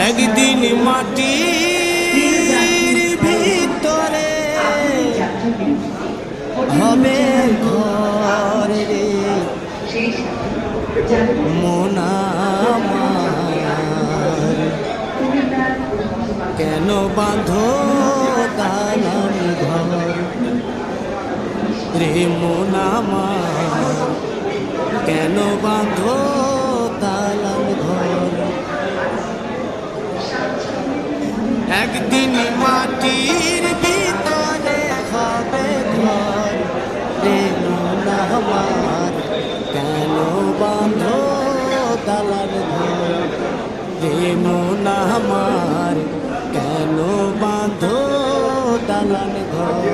একদিন মাটির ভিতরে হবে ঘর রে মন আমার, কেন বাঁধো দালান ঘর রে মন আমার, কেন বাঁধো দালান ঘর। একদিন মাটির ভিতরে হবে ঘর রে মন আমার, কেন বাঁধো দালান ঘর রে মন আমার, কেন বাঁধো দালান ঘর।